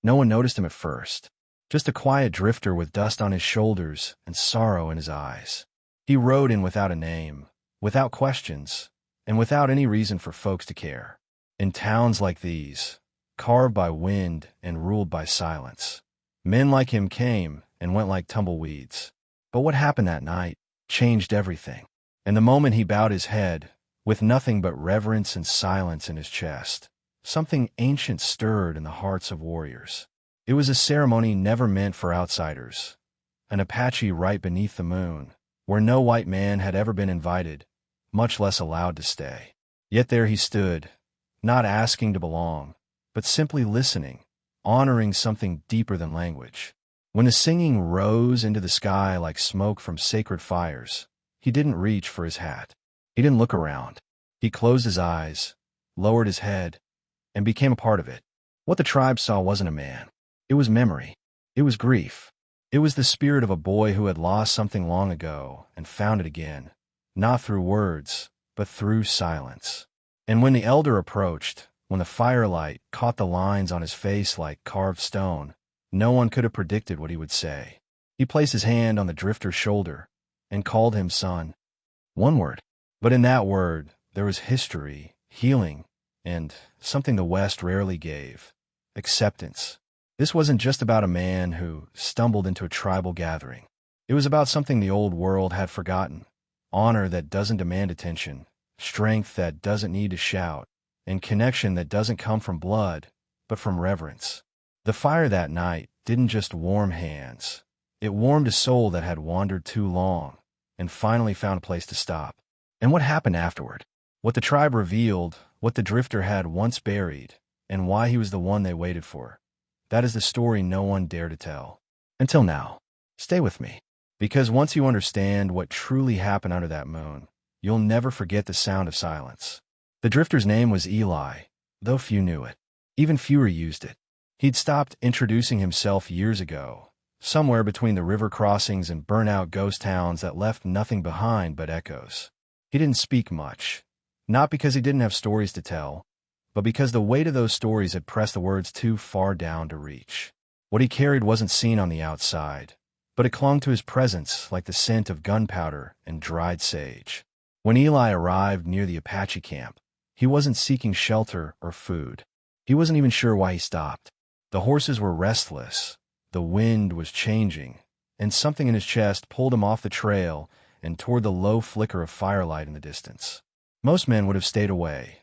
No one noticed him at first. Just a quiet drifter with dust on his shoulders and sorrow in his eyes. He rode in without a name, without questions, and without any reason for folks to care. In towns like these, carved by wind and ruled by silence, men like him came and went like tumbleweeds. But what happened that night changed everything. And the moment he bowed his head, with nothing but reverence and silence in his chest, something ancient stirred in the hearts of warriors. It was a ceremony never meant for outsiders, an Apache right beneath the moon, where no white man had ever been invited, much less allowed to stay. Yet there he stood, not asking to belong, but simply listening, honoring something deeper than language. When the singing rose into the sky like smoke from sacred fires, he didn't reach for his hat. He didn't look around. He closed his eyes, lowered his head, and became a part of it. What the tribe saw wasn't a man. It was memory. It was grief. It was the spirit of a boy who had lost something long ago and found it again, not through words, but through silence. And when the elder approached, when the firelight caught the lines on his face like carved stone, no one could have predicted what he would say. He placed his hand on the drifter's shoulder and called him son. One word. But in that word, there was history, healing, and something the West rarely gave: acceptance. This wasn't just about a man who stumbled into a tribal gathering. It was about something the old world had forgotten: honor that doesn't demand attention, strength that doesn't need to shout, and connection that doesn't come from blood, but from reverence. The fire that night didn't just warm hands. It warmed a soul that had wandered too long and finally found a place to stop. And what happened afterward? What the tribe revealed, what the drifter had once buried, and why he was the one they waited for. That is the story no one dared to tell. Until now. Stay with me. Because once you understand what truly happened under that moon, you'll never forget the sound of silence. The drifter's name was Eli, though few knew it. Even fewer used it. He'd stopped introducing himself years ago, somewhere between the river crossings and burnt-out ghost towns that left nothing behind but echoes. He didn't speak much, not because he didn't have stories to tell, but because the weight of those stories had pressed the words too far down to reach. What he carried wasn't seen on the outside, but it clung to his presence like the scent of gunpowder and dried sage. When Eli arrived near the Apache camp, he wasn't seeking shelter or food. He wasn't even sure why he stopped. The horses were restless, the wind was changing, and something in his chest pulled him off the trail and toward the low flicker of firelight in the distance. Most men would have stayed away.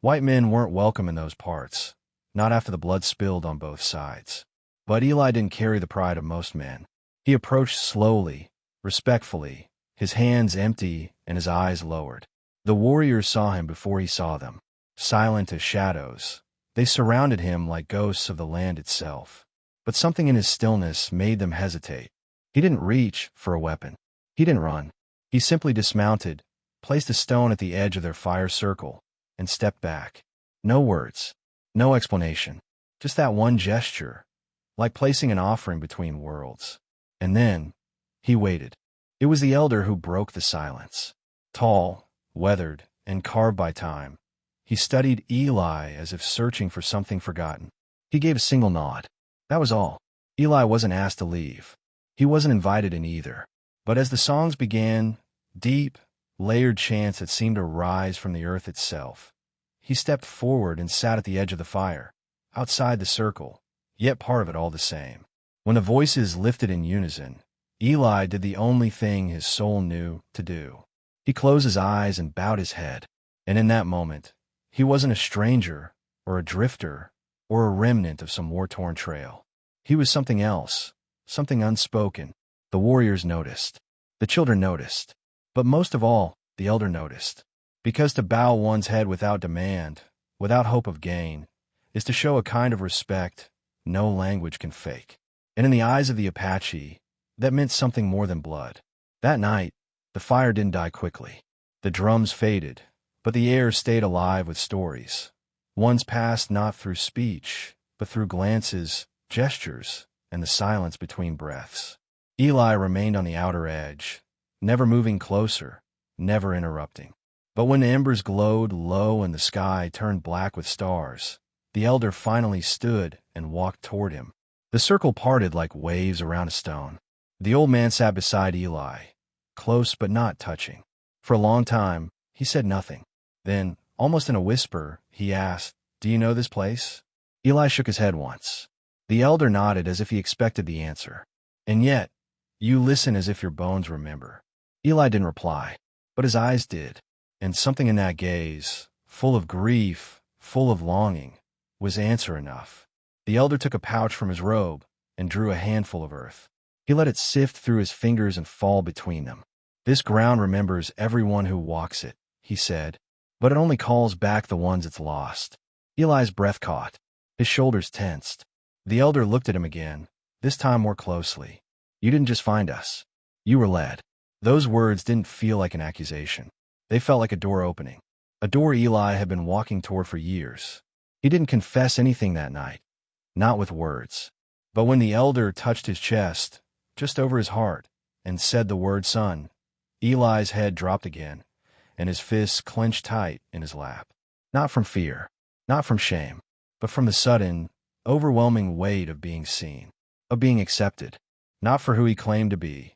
White men weren't welcome in those parts, not after the blood spilled on both sides. But Eli didn't carry the pride of most men. He approached slowly, respectfully, his hands empty and his eyes lowered. The warriors saw him before he saw them, silent as shadows. They surrounded him like ghosts of the land itself. But something in his stillness made them hesitate. He didn't reach for a weapon. He didn't run. He simply dismounted, placed a stone at the edge of their fire circle, and stepped back. No words, no explanation, just that one gesture, like placing an offering between worlds. And then, he waited. It was the elder who broke the silence. Tall, weathered, and carved by time, he studied Eli as if searching for something forgotten. He gave a single nod. That was all. Eli wasn't asked to leave. He wasn't invited in either. But as the songs began, deep, layered chants that seemed to rise from the earth itself, he stepped forward and sat at the edge of the fire, outside the circle, yet part of it all the same. When the voices lifted in unison, Eli did the only thing his soul knew to do. He closed his eyes and bowed his head. And in that moment, he wasn't a stranger, or a drifter, or a remnant of some war-torn trail. He was something else, something unspoken. The warriors noticed. The children noticed. But most of all, the elder noticed. Because to bow one's head without demand, without hope of gain, is to show a kind of respect no language can fake. And in the eyes of the Apache, that meant something more than blood. That night, the fire didn't die quickly. The drums faded, but the air stayed alive with stories. Ones passed not through speech, but through glances, gestures, and the silence between breaths. Eli remained on the outer edge, never moving closer, never interrupting. But when the embers glowed low and the sky turned black with stars, the elder finally stood and walked toward him. The circle parted like waves around a stone. The old man sat beside Eli, close but not touching. For a long time, he said nothing. Then, almost in a whisper, he asked, "Do you know this place?" Eli shook his head once. The elder nodded as if he expected the answer. "And yet, you listen as if your bones remember." Eli didn't reply, but his eyes did, and something in that gaze, full of grief, full of longing, was answer enough. The elder took a pouch from his robe and drew a handful of earth. He let it sift through his fingers and fall between them. "This ground remembers everyone who walks it," he said, "but it only calls back the ones it's lost." Eli's breath caught. His shoulders tensed. The elder looked at him again, this time more closely. "You didn't just find us. You were led." Those words didn't feel like an accusation. They felt like a door opening. A door Eli had been walking toward for years. He didn't confess anything that night, not with words. But when the elder touched his chest, just over his heart, and said the word son, Eli's head dropped again, and his fists clenched tight in his lap. Not from fear, not from shame, but from the sudden, overwhelming weight of being seen, of being accepted, not for who he claimed to be,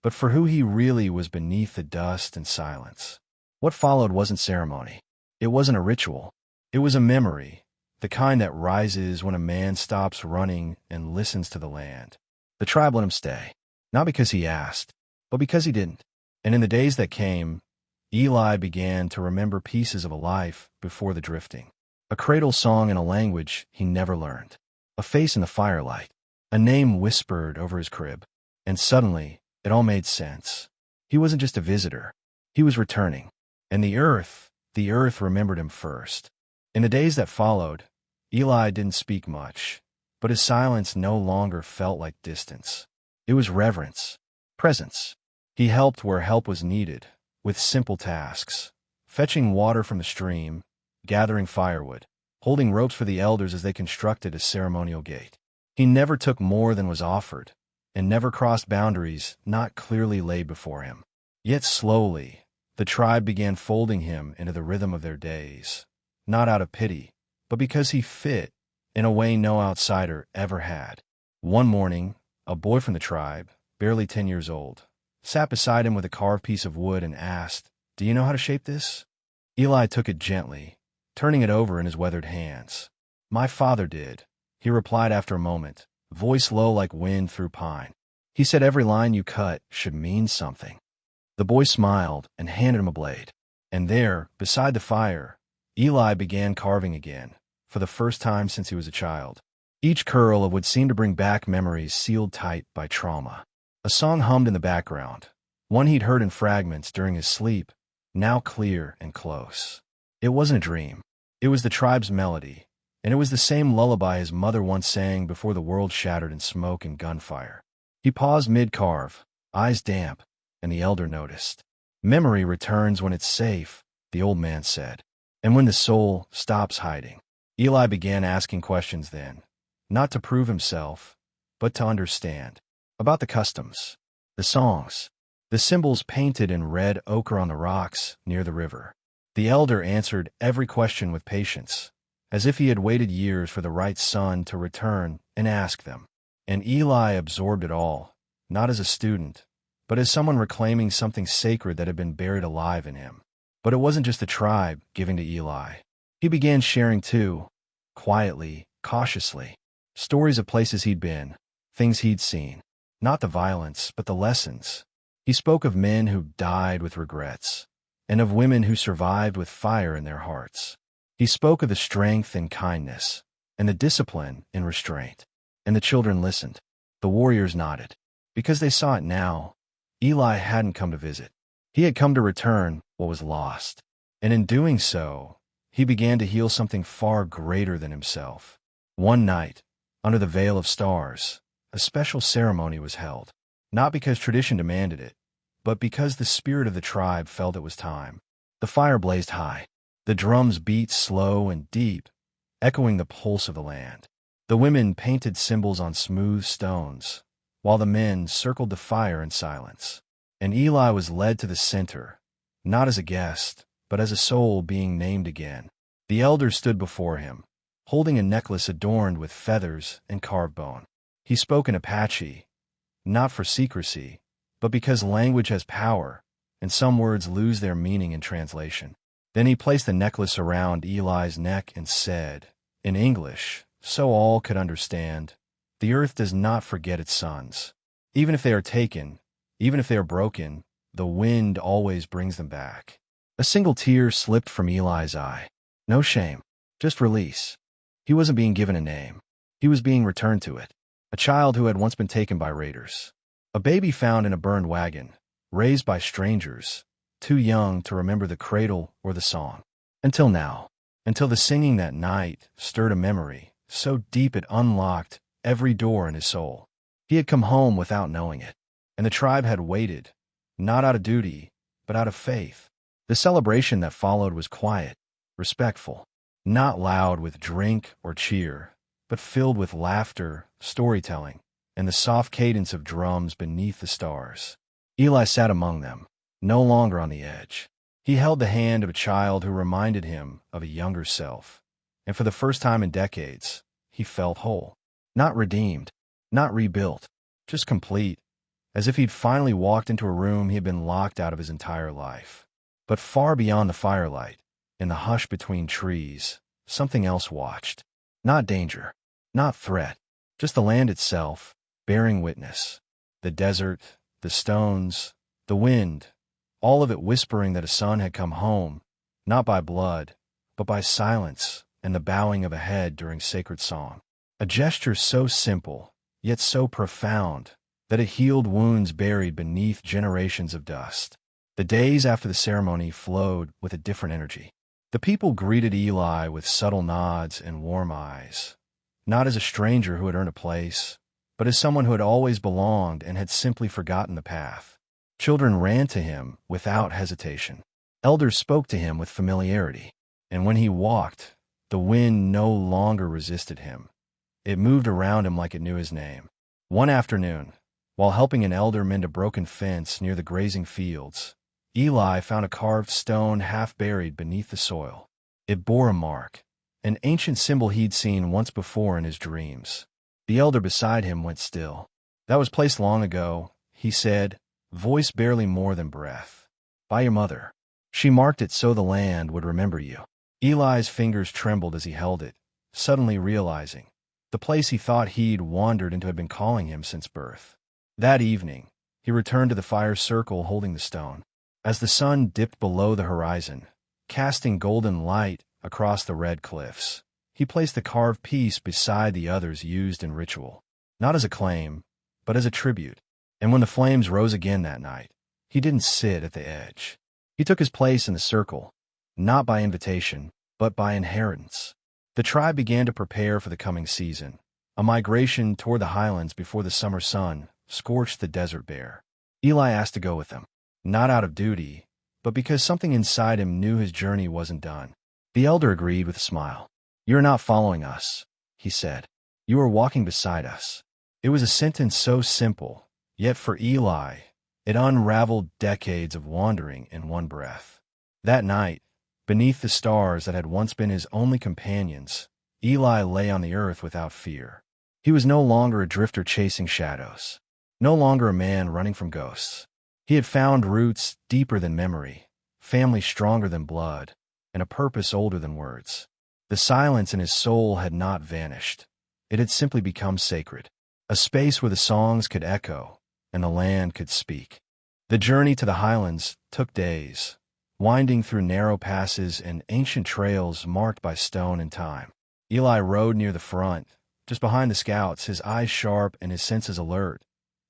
but for who he really was beneath the dust and silence. What followed wasn't ceremony. It wasn't a ritual. It was a memory, the kind that rises when a man stops running and listens to the land. The tribe let him stay, not because he asked, but because he didn't. And in the days that came, Eli began to remember pieces of a life before the drifting. A cradle song in a language he never learned. A face in the firelight. A name whispered over his crib. And suddenly, it all made sense. He wasn't just a visitor. He was returning. And the earth remembered him first. In the days that followed, Eli didn't speak much, but his silence no longer felt like distance. It was reverence, presence. He helped where help was needed, with simple tasks, fetching water from the stream, gathering firewood, holding ropes for the elders as they constructed a ceremonial gate. He never took more than was offered, and never crossed boundaries not clearly laid before him. Yet slowly, the tribe began folding him into the rhythm of their days, not out of pity, but because he fit in a way no outsider ever had. One morning, a boy from the tribe, barely 10 years old, sat beside him with a carved piece of wood and asked, "Do you know how to shape this?" Eli took it gently, turning it over in his weathered hands. "My father did," he replied after a moment, voice low like wind through pine. "He said every line you cut should mean something." The boy smiled and handed him a blade. And there, beside the fire, Eli began carving again, for the first time since he was a child. Each curl of would seem to bring back memories sealed tight by trauma. A song hummed in the background, one he'd heard in fragments during his sleep, now clear and close. It wasn't a dream. It was the tribe's melody, and it was the same lullaby his mother once sang before the world shattered in smoke and gunfire. He paused mid-carve, eyes damp, and the elder noticed. "Memory returns when it's safe," the old man said, "and when the soul stops hiding." Eli began asking questions then, not to prove himself, but to understand. About the customs, the songs, the symbols painted in red ochre on the rocks near the river. The elder answered every question with patience, as if he had waited years for the right son to return and ask them. And Eli absorbed it all, not as a student, but as someone reclaiming something sacred that had been buried alive in him. But it wasn't just the tribe giving to Eli. He began sharing too, quietly, cautiously, stories of places he'd been, things he'd seen. Not the violence, but the lessons. He spoke of men who died with regrets, and of women who survived with fire in their hearts. He spoke of the strength in kindness, and the discipline in restraint. And the children listened. The warriors nodded. Because they saw it now, Eli hadn't come to visit. He had come to return what was lost. And in doing so, he began to heal something far greater than himself. One night, under the veil of stars, a special ceremony was held, not because tradition demanded it, but because the spirit of the tribe felt it was time. The fire blazed high. The drums beat slow and deep, echoing the pulse of the land. The women painted symbols on smooth stones, while the men circled the fire in silence. And Eli was led to the center, not as a guest, but as a soul being named again. The elders stood before him, holding a necklace adorned with feathers and carved bone. He spoke in Apache, not for secrecy, but because language has power, and some words lose their meaning in translation. Then he placed the necklace around Eli's neck and said, in English, so all could understand, "The earth does not forget its sons. Even if they are taken, even if they are broken, the wind always brings them back." A single tear slipped from Eli's eye. No shame, just release. He wasn't being given a name. He was being returned to it. A child who had once been taken by raiders. A baby found in a burned wagon, raised by strangers, too young to remember the cradle or the song. Until now, until the singing that night stirred a memory so deep it unlocked every door in his soul. He had come home without knowing it, and the tribe had waited, not out of duty, but out of faith. The celebration that followed was quiet, respectful, not loud with drink or cheer, but filled with laughter, storytelling, and the soft cadence of drums beneath the stars. Eli sat among them, no longer on the edge. He held the hand of a child who reminded him of a younger self, and for the first time in decades, he felt whole. Not redeemed, not rebuilt, just complete, as if he'd finally walked into a room he had been locked out of his entire life. But far beyond the firelight, in the hush between trees, something else watched. Not danger, not threat, just the land itself, bearing witness. The desert, the stones, the wind, all of it whispering that a son had come home, not by blood, but by silence and the bowing of a head during sacred song. A gesture so simple, yet so profound, that it healed wounds buried beneath generations of dust. The days after the ceremony flowed with a different energy. The people greeted Eli with subtle nods and warm eyes, not as a stranger who had earned a place, but as someone who had always belonged and had simply forgotten the path. Children ran to him without hesitation. Elders spoke to him with familiarity, and when he walked, the wind no longer resisted him. It moved around him like it knew his name. One afternoon, while helping an elder mend a broken fence near the grazing fields, Eli found a carved stone half buried beneath the soil. It bore a mark, an ancient symbol he'd seen once before in his dreams. The elder beside him went still. "That was placed long ago," he said, voice barely more than breath. "By your mother. She marked it so the land would remember you." Eli's fingers trembled as he held it, suddenly realizing the place he thought he'd wandered into had been calling him since birth. That evening, he returned to the fire circle holding the stone. As the sun dipped below the horizon, casting golden light across the red cliffs, he placed the carved piece beside the others used in ritual, not as a claim, but as a tribute. And when the flames rose again that night, he didn't sit at the edge. He took his place in the circle, not by invitation, but by inheritance. The tribe began to prepare for the coming season, a migration toward the highlands before the summer sun scorched the desert bare. Eli asked to go with them, not out of duty, but because something inside him knew his journey wasn't done. The elder agreed with a smile. "You're not following us," he said. "You are walking beside us." It was a sentence so simple, yet for Eli, it unraveled decades of wandering in one breath. That night, beneath the stars that had once been his only companions, Eli lay on the earth without fear. He was no longer a drifter chasing shadows, no longer a man running from ghosts. He had found roots deeper than memory, family stronger than blood, and a purpose older than words. The silence in his soul had not vanished. It had simply become sacred, a space where the songs could echo and the land could speak. The journey to the highlands took days, winding through narrow passes and ancient trails marked by stone and time. Eli rode near the front, just behind the scouts, his eyes sharp and his senses alert,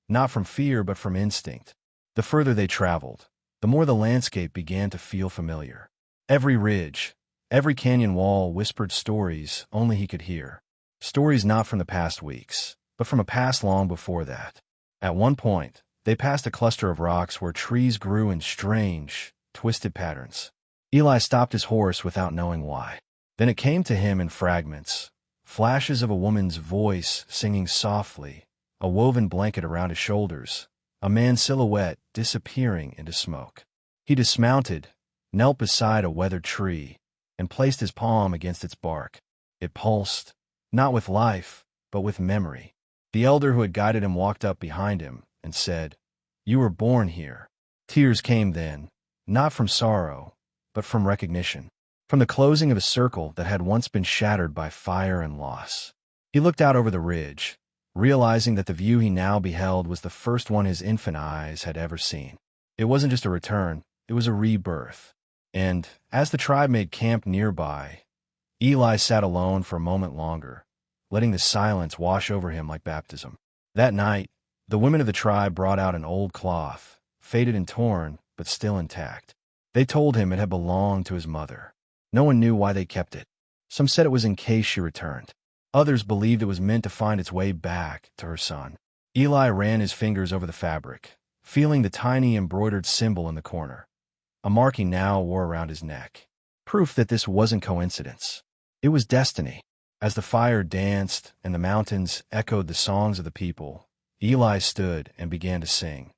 not from fear but from instinct. The further they traveled, the more the landscape began to feel familiar. Every ridge, every canyon wall whispered stories only he could hear. Stories not from the past weeks, but from a past long before that. At one point, they passed a cluster of rocks where trees grew in strange, twisted patterns. Eli stopped his horse without knowing why. Then it came to him in fragments, flashes of a woman's voice singing softly, a woven blanket around his shoulders, a man's silhouette disappearing into smoke. He dismounted, knelt beside a weathered tree, and placed his palm against its bark. It pulsed, not with life, but with memory. The elder who had guided him walked up behind him and said, "You were born here." Tears came then, not from sorrow, but from recognition, from the closing of a circle that had once been shattered by fire and loss. He looked out over the ridge, realizing that the view he now beheld was the first one his infant eyes had ever seen. It wasn't just a return, it was a rebirth. And, as the tribe made camp nearby, Eli sat alone for a moment longer, letting the silence wash over him like baptism. That night, the women of the tribe brought out an old cloth, faded and torn, but still intact. They told him it had belonged to his mother. No one knew why they kept it. Some said it was in case she returned. Others believed it was meant to find its way back to her son. Eli ran his fingers over the fabric, feeling the tiny embroidered symbol in the corner. A mark he now wore around his neck. Proof that this wasn't coincidence. It was destiny. As the fire danced and the mountains echoed the songs of the people, Eli stood and began to sing,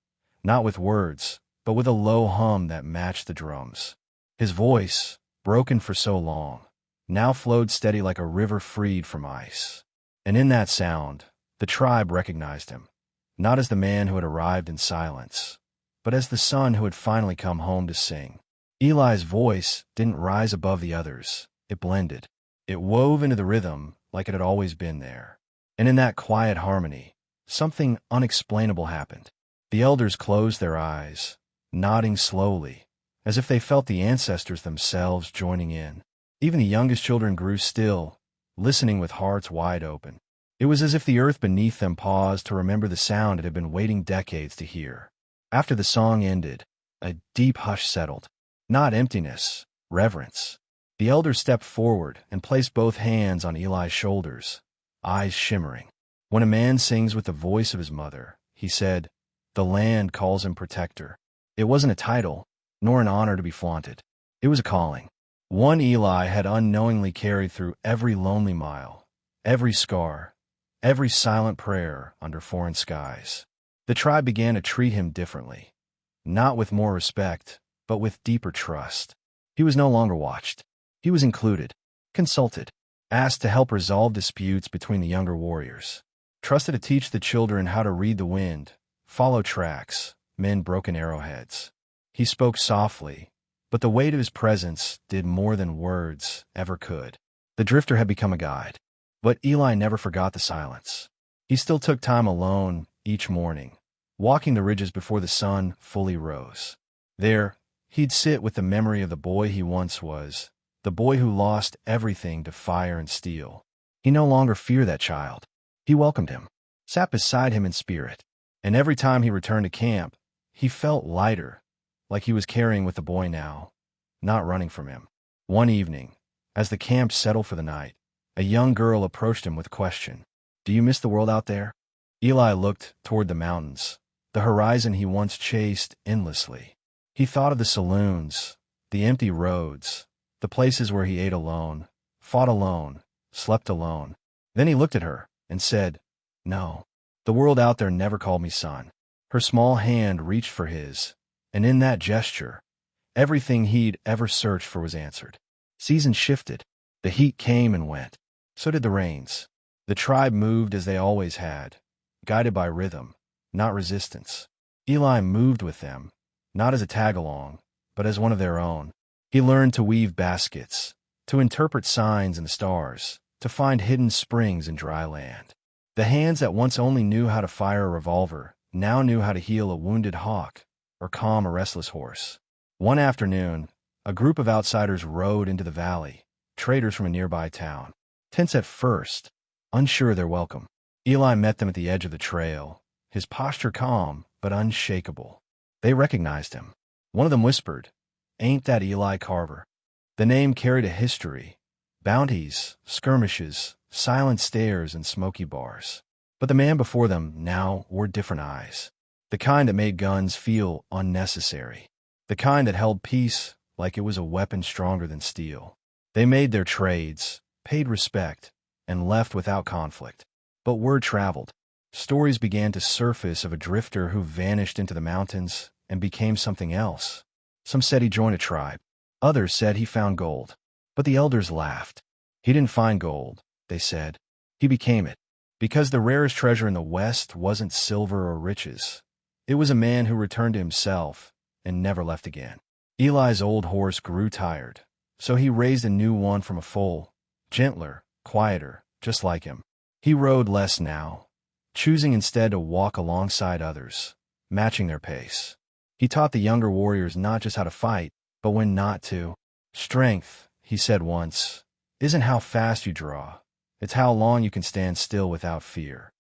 not with words, but with a low hum that matched the drums. His voice, broken for so long, now flowed steady like a river freed from ice. And in that sound, the tribe recognized him, not as the man who had arrived in silence, but as the son who had finally come home to sing. Eli's voice didn't rise above the others. It blended. It wove into the rhythm like it had always been there. And in that quiet harmony, something unexplainable happened. The elders closed their eyes, nodding slowly, as if they felt the ancestors themselves joining in. Even the youngest children grew still, listening with hearts wide open. It was as if the earth beneath them paused to remember the sound it had been waiting decades to hear. After the song ended, a deep hush settled. Not emptiness, reverence. The elders stepped forward and placed both hands on Eli's shoulders, eyes shimmering. When a man sings with the voice of his mother, he said, the land calls him protector. It wasn't a title, nor an honor to be flaunted. It was a calling. One Eli had unknowingly carried through every lonely mile, every scar, every silent prayer under foreign skies. The tribe began to treat him differently, not with more respect, but with deeper trust. He was no longer watched. He was included, consulted, asked to help resolve disputes between the younger warriors, trusted to teach the children how to read the wind, follow tracks, mend broken arrowheads. He spoke softly, but the weight of his presence did more than words ever could. The drifter had become a guide, but Eli never forgot the silence. He still took time alone each morning, walking the ridges before the sun fully rose. There, he'd sit with the memory of the boy he once was, the boy who lost everything to fire and steel. He no longer feared that child. He welcomed him, sat beside him in spirit, and every time he returned to camp, he felt lighter, like he was carrying with the boy now, not running from him. One evening, as the camp settled for the night, a young girl approached him with a question. "Do you miss the world out there?" Eli looked toward the mountains, the horizon he once chased endlessly. He thought of the saloons, the empty roads, the places where he ate alone, fought alone, slept alone. Then he looked at her and said, "No, the world out there never called me son." Her small hand reached for his, and in that gesture, everything he'd ever searched for was answered. Seasons shifted. The heat came and went. So did the rains. The tribe moved as they always had, guided by rhythm, not resistance. Eli moved with them, not as a tag-along, but as one of their own. He learned to weave baskets, to interpret signs in the stars, to find hidden springs in dry land. The hands that once only knew how to fire a revolver now knew how to heal a wounded hawk or calm a restless horse. One afternoon, a group of outsiders rode into the valley, traders from a nearby town. Tense at first, unsure of their welcome, Eli met them at the edge of the trail, his posture calm but unshakable. They recognized him. One of them whispered, "Ain't that Eli Carver?" The name carried a history: bounties, skirmishes, silent stares, and smoky bars. But the man before them now wore different eyes, the kind that made guns feel unnecessary, the kind that held peace like it was a weapon stronger than steel. They made their trades, paid respect, and left without conflict. But word traveled. Stories began to surface of a drifter who vanished into the mountains and became something else. Some said he joined a tribe. Others said he found gold. But the elders laughed. He didn't find gold, they said. He became it. Because the rarest treasure in the West wasn't silver or riches. It was a man who returned to himself and never left again. Eli's old horse grew tired, so he raised a new one from a foal, gentler, quieter, just like him. He rode less now, choosing instead to walk alongside others, matching their pace. He taught the younger warriors not just how to fight, but when not to. Strength, he said once, isn't how fast you draw. It's how long you can stand still without fear.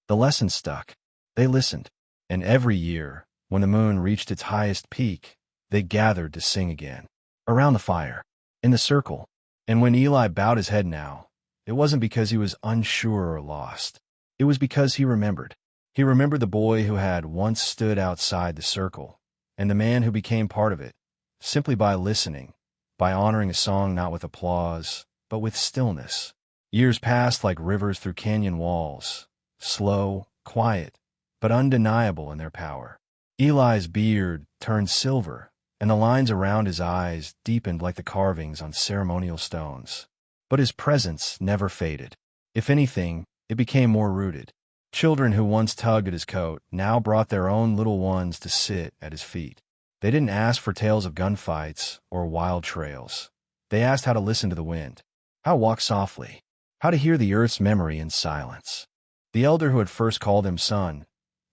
The lesson stuck. They listened. And every year, when the moon reached its highest peak, they gathered to sing again. Around the fire, in the circle. And when Eli bowed his head now, it wasn't because he was unsure or lost. It was because he remembered. He remembered the boy who had once stood outside the circle, and the man who became part of it, simply by listening, by honoring a song not with applause, but with stillness. Years passed like rivers through canyon walls, slow, quiet, but undeniable in their power. Eli's beard turned silver, and the lines around his eyes deepened like the carvings on ceremonial stones. But his presence never faded. If anything, it became more rooted. Children who once tugged at his coat now brought their own little ones to sit at his feet. They didn't ask for tales of gunfights or wild trails. They asked how to listen to the wind, how to walk softly, how to hear the earth's memory in silence. The elder who had first called him son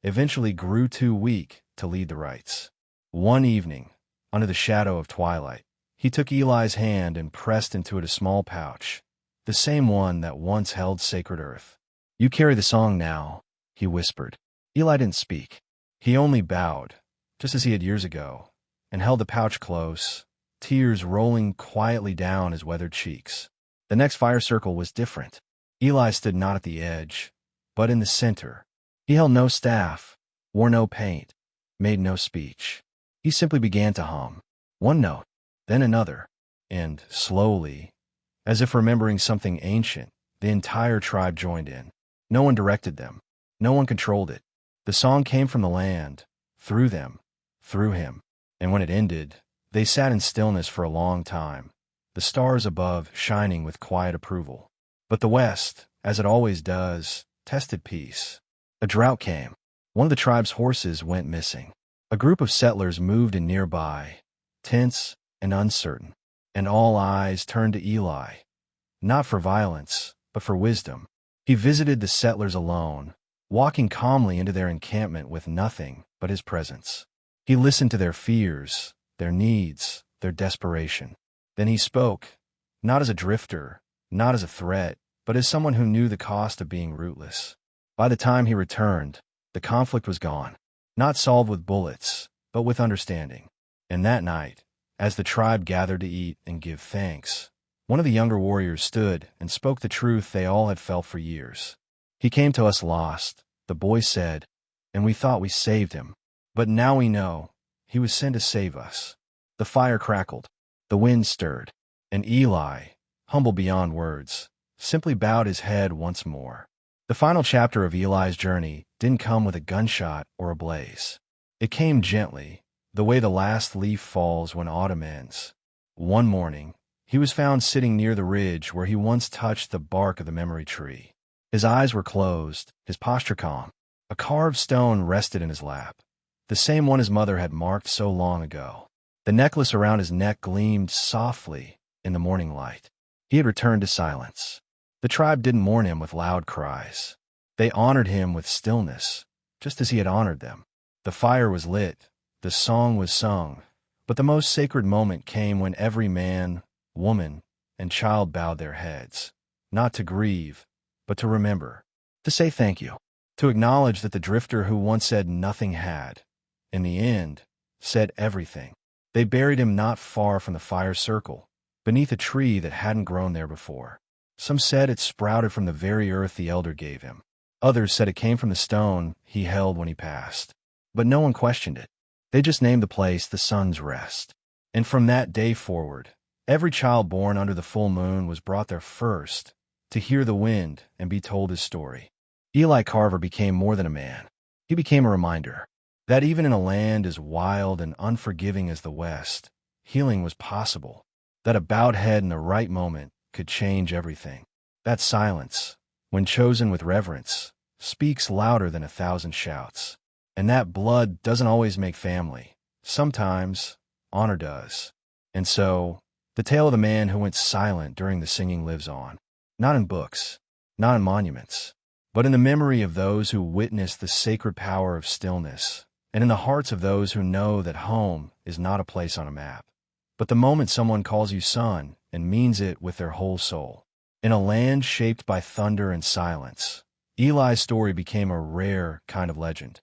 eventually grew too weak to lead the rites. One evening, under the shadow of twilight, he took Eli's hand and pressed into it a small pouch, the same one that once held sacred earth. "You carry the song now," he whispered. Eli didn't speak. He only bowed, just as he had years ago, and held the pouch close, tears rolling quietly down his weathered cheeks. The next fire circle was different. Eli stood not at the edge, but in the center. He held no staff, wore no paint, made no speech. He simply began to hum, one note, then another, and slowly, as if remembering something ancient, the entire tribe joined in. No one directed them. No one controlled it. The song came from the land, through them, through him. And when it ended, they sat in stillness for a long time, the stars above shining with quiet approval. But the West, as it always does, tested peace. A drought came. One of the tribe's horses went missing. A group of settlers moved in nearby, tense and uncertain, and all eyes turned to Eli, not for violence, but for wisdom. He visited the settlers alone, walking calmly into their encampment with nothing but his presence. He listened to their fears, their needs, their desperation. Then he spoke, not as a drifter, not as a threat, but as someone who knew the cost of being rootless. By the time he returned, the conflict was gone, not solved with bullets, but with understanding. And that night, as the tribe gathered to eat and give thanks, one of the younger warriors stood and spoke the truth they all had felt for years. "He came to us lost," the boy said, "and we thought we saved him. But now we know he was sent to save us." The fire crackled, the wind stirred, and Eli, humble beyond words, simply bowed his head once more. The final chapter of Eli's journey didn't come with a gunshot or a blaze. It came gently, the way the last leaf falls when autumn ends. One morning, he was found sitting near the ridge where he once touched the bark of the memory tree. His eyes were closed, his posture calm. A carved stone rested in his lap, the same one his mother had marked so long ago. The necklace around his neck gleamed softly in the morning light. He had returned to silence. The tribe didn't mourn him with loud cries. They honored him with stillness, just as he had honored them. The fire was lit, the song was sung, but the most sacred moment came when every man, woman, and child bowed their heads, not to grieve, but to remember, to say thank you, to acknowledge that the drifter who once said nothing had, in the end, said everything. They buried him not far from the fire circle, beneath a tree that hadn't grown there before. Some said it sprouted from the very earth the elder gave him. Others said it came from the stone he held when he passed. But no one questioned it. They just named the place the Sun's Rest. And from that day forward, every child born under the full moon was brought there first to hear the wind and be told his story. Eli Carver became more than a man. He became a reminder that even in a land as wild and unforgiving as the West, healing was possible, that a bowed head in the right moment could change everything. That silence, when chosen with reverence, speaks louder than 1,000 shouts. And that blood doesn't always make family. Sometimes, honor does. And so, the tale of the man who went silent during the singing lives on. Not in books, not in monuments, but in the memory of those who witnessed the sacred power of stillness, and in the hearts of those who know that home is not a place on a map, but the moment someone calls you son and means it with their whole soul. In a land shaped by thunder and silence, Eli's story became a rare kind of legend.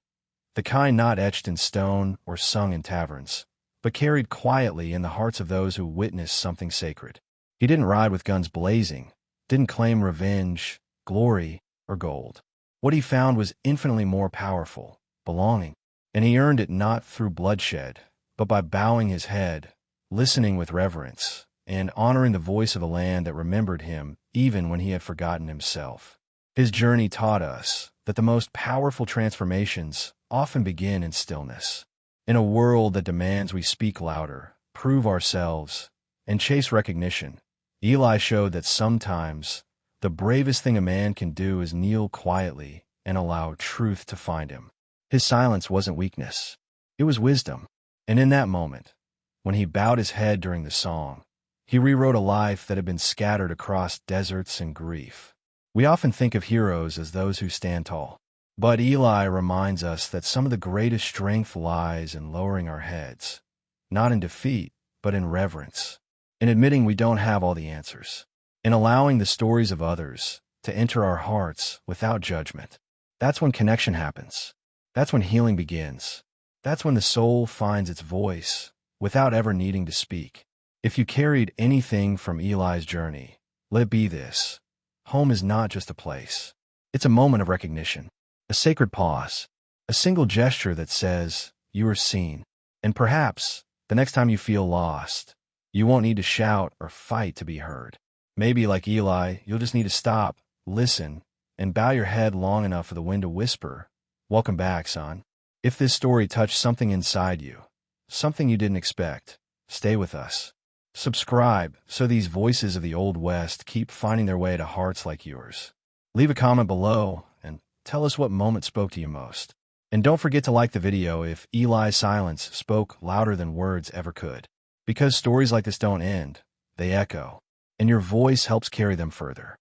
The kind not etched in stone or sung in taverns, but carried quietly in the hearts of those who witnessed something sacred. He didn't ride with guns blazing, didn't claim revenge, glory, or gold. What he found was infinitely more powerful, belonging, and he earned it not through bloodshed, but by bowing his head, listening with reverence, and honoring the voice of a land that remembered him even when he had forgotten himself. His journey taught us that the most powerful transformations often begin in stillness. In a world that demands we speak louder, prove ourselves, and chase recognition, Eli showed that sometimes the bravest thing a man can do is kneel quietly and allow truth to find him. His silence wasn't weakness. It was wisdom. And in that moment, when he bowed his head during the song, he rewrote a life that had been scattered across deserts and grief. We often think of heroes as those who stand tall, but Eli reminds us that some of the greatest strength lies in lowering our heads, not in defeat, but in reverence, in admitting we don't have all the answers, in allowing the stories of others to enter our hearts without judgment. That's when connection happens. That's when healing begins. That's when the soul finds its voice without ever needing to speak. If you carried anything from Eli's journey, let it be this. Home is not just a place. It's a moment of recognition, a sacred pause, a single gesture that says, you are seen. And perhaps, the next time you feel lost, you won't need to shout or fight to be heard. Maybe, like Eli, you'll just need to stop, listen, and bow your head long enough for the wind to whisper, welcome back, son. If this story touched something inside you, something you didn't expect, stay with us. Subscribe so these voices of the Old West keep finding their way to hearts like yours. Leave a comment below and tell us what moment spoke to you most. And don't forget to like the video if Eli's silence spoke louder than words ever could. Because stories like this don't end, they echo, and your voice helps carry them further.